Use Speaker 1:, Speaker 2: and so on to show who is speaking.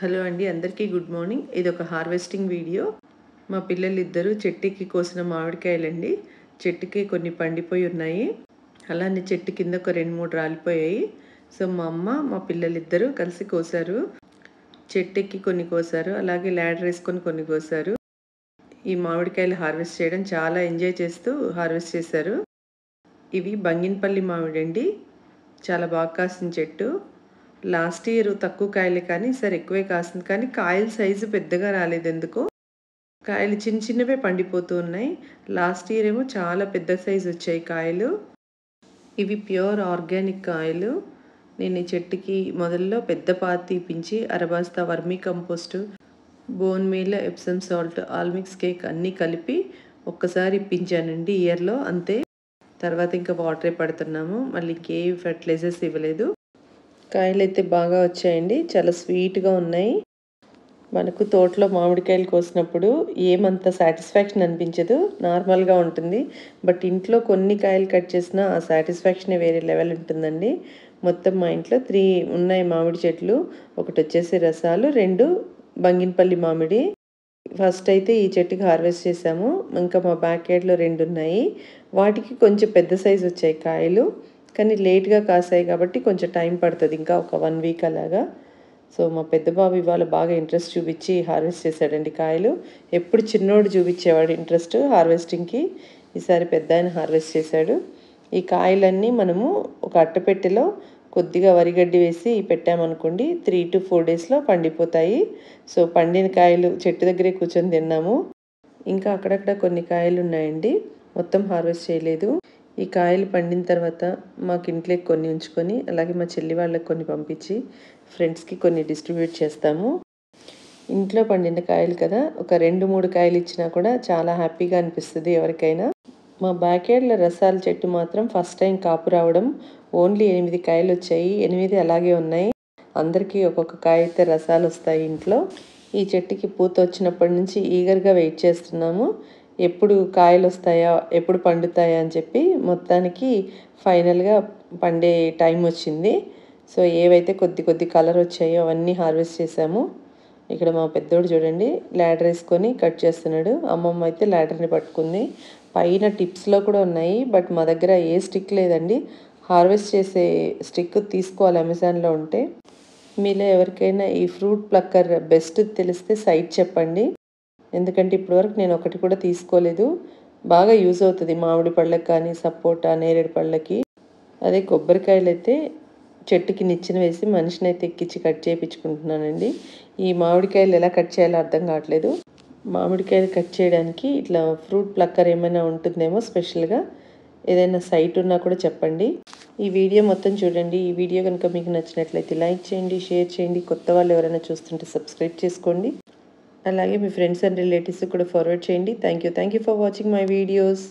Speaker 1: Hello అండి, అందరికీ good morning. ఇది ఒక హార్వెస్టింగ్ వీడియో. మా పిల్లలిద్దరూ చెట్టుకి కోసిన మామిడికాయలండి. చెట్టుకి కొన్ని పండిపోయి ఉన్నాయి, అలానే చెట్టు కింద ఒక 2-3 రాలిపోయాయి. సో మా అమ్మ మా పిల్లలిద్దరూ కలిసి కోసారు. చెట్టుకి కొన్ని కోసారు, అలాగే ల్యాడర్ వేసుకొని కొన్ని కోసారు. ఈ మామిడికాయలు హార్వెస్ట్ చేయడం చాలా ఎంజాయ్ చేస్తూ హార్వెస్ట్ చేశారు. ఇవి బంగినపల్లి మామిడండి, చాలా బాగా కాసిన చెట్టు. లాస్ట్ ఇయర్ తక్కువ కాయలే కానీ ఈసారి ఎక్కువే కాసింది, కానీ కాయల సైజు పెద్దగా రాలేదు ఎందుకో. కాయలు చిన్న చిన్నవే పండిపోతూ ఉన్నాయి. లాస్ట్ ఇయర్ ఏమో చాలా పెద్ద సైజు వచ్చాయి కాయలు. ఇవి ప్యూర్ ఆర్గానిక్ కాయలు. నేను ఈ చెట్టుకి మొదల్లో పెద్ద పాతి తీపించి అరబాస్తా vermicompost, bone meal, Epsom salt, ఆల్మిక్స్ కేక్ అన్నీ కలిపి ఒక్కసారి ఇప్పించానండి ఇయర్లో, అంతే. తర్వాత ఇంకా వాటరే పడుతున్నాము, మళ్ళీ ఇంకే ఫెర్టిలైజర్స్ ఇవ్వలేదు. కాయలు అయితే బాగా వచ్చాయండి, చాలా స్వీట్గా ఉన్నాయి. మనకు తోటలో మామిడికాయలు కోసినప్పుడు ఏమంత సాటిస్ఫాక్షన్ అనిపించదు, నార్మల్గా ఉంటుంది. బట్ ఇంట్లో కొన్ని కాయలు కట్ చేసినా ఆ సాటిస్ఫాక్షనే వేరే లెవెల్ ఉంటుందండి. మొత్తం మా ఇంట్లో 3 ఉన్నాయి మామిడి చెట్లు. ఒకటి వచ్చేసి రసాలు, 2 బంగినపల్లి మామిడి. ఫస్ట్ అయితే ఈ చెట్టుకి హార్వెస్ట్ చేసాము. ఇంకా మా బ్యాక్ యార్డ్లో 2 ఉన్నాయి. వాటికి కొంచెం పెద్ద సైజు వచ్చాయి కాయలు, కానీ లేట్గా కాసాయి కాబట్టి కొంచెం టైం పడుతుంది, ఇంకా ఒక 1 వీక్ అలాగా. సో మా పెద్ద బాబు ఇవాళ బాగా ఇంట్రెస్ట్ చూపించి హార్వెస్ట్ చేశాడండి కాయలు. ఎప్పుడు చిన్నోడు చూపించేవాడు ఇంట్రెస్ట్ హార్వెస్టింగ్కి, ఈసారి పెద్ద ఆయన హార్వెస్ట్ చేశాడు. ఈ కాయలన్నీ మనము ఒక అట్టపెట్టెలో కొద్దిగా వరిగడ్డి వేసి పెట్టామనుకోండి, 3 to 4 డేస్లో పండిపోతాయి. సో పండిన కాయలు చెట్టు దగ్గరే కూర్చొని తిన్నాము. ఇంకా అక్కడక్కడ కొన్ని కాయలు ఉన్నాయండి, మొత్తం హార్వెస్ట్ చేయలేదు. ఈ కాయలు పండిన తర్వాత మాకు ఇంట్లోకి కొన్ని ఉంచుకొని, అలాగే మా చెల్లి వాళ్ళకి కొన్ని పంపించి ఫ్రెండ్స్కి కొన్ని డిస్ట్రిబ్యూట్ చేస్తాము. ఇంట్లో పండిన కాయలు కదా, ఒక 2-3 కాయలు ఇచ్చినా కూడా చాలా హ్యాపీగా అనిపిస్తుంది ఎవరికైనా. మా బ్యాక్ యార్డ్లో రసాల చెట్టు మాత్రం ఫస్ట్ టైం కాపు రావడం. ఓన్లీ 8 కాయలు వచ్చాయి, 8 అలాగే ఉన్నాయి. అందరికీ ఒక్కొక్క కాయ అయితే రసాలు వస్తాయి ఇంట్లో. ఈ చెట్టుకి పూత వచ్చినప్పటి నుంచి ఈగర్గా వెయిట్ చేస్తున్నాము, ఎప్పుడు కాయలు వస్తాయా, ఎప్పుడు పండుతాయా అని చెప్పి. మొత్తానికి ఫైనల్గా పండే టైం వచ్చింది. సో ఏవైతే కొద్ది కలర్ వచ్చాయో అవన్నీ హార్వెస్ట్ చేసాము. ఇక్కడ మా పెద్దోడు చూడండి ల్యాడర్ వేసుకొని కట్ చేస్తున్నాడు, అమ్మమ్మ అయితే ల్యాడర్ని పట్టుకుంది. పైన టిప్స్లో కూడా ఉన్నాయి, బట్ మా దగ్గర ఏ స్టిక్ లేదండి. హార్వెస్ట్ చేసే స్టిక్ తీసుకోవాలి అమెజాన్లో ఉంటే. మీలో ఎవరికైనా ఈ ఫ్రూట్ ప్లక్కర్ బెస్ట్ తెలిస్తే సైట్ చెప్పండి, ఎందుకంటే ఇప్పటివరకు నేను ఒకటి కూడా తీసుకోలేదు. బాగా యూజ్ అవుతుంది మామిడి పళ్ళకి కానీ, సపోటా, నేరేడు పళ్ళకి. అదే కొబ్బరికాయలు అయితే చెట్టుకి నిచ్చెన వేసి మనిషిని అయితే ఎక్కించి కట్ చేయించుకుంటున్నానండి. ఈ మామిడికాయలు ఎలా కట్ చేయాలో అర్థం కావట్లేదు. మామిడికాయలు కట్ చేయడానికి ఇట్లా ఫ్రూట్ ప్లక్కర్ ఏమైనా ఉంటుందేమో స్పెషల్గా, ఏదైనా సైట్ ఉన్నా కూడా చెప్పండి. ఈ వీడియో మొత్తం చూడండి. ఈ వీడియో కనుక మీకు నచ్చినట్లయితే లైక్ చేయండి, షేర్ చేయండి. కొత్త వాళ్ళు ఎవరైనా చూస్తుంటే సబ్స్క్రైబ్ చేసుకోండి. అలాగే మీ ఫ్రెండ్స్ అండ్ రిలేటివ్స్ కూడా ఫార్వర్డ్ చేయండి. Thank you for watching my videos.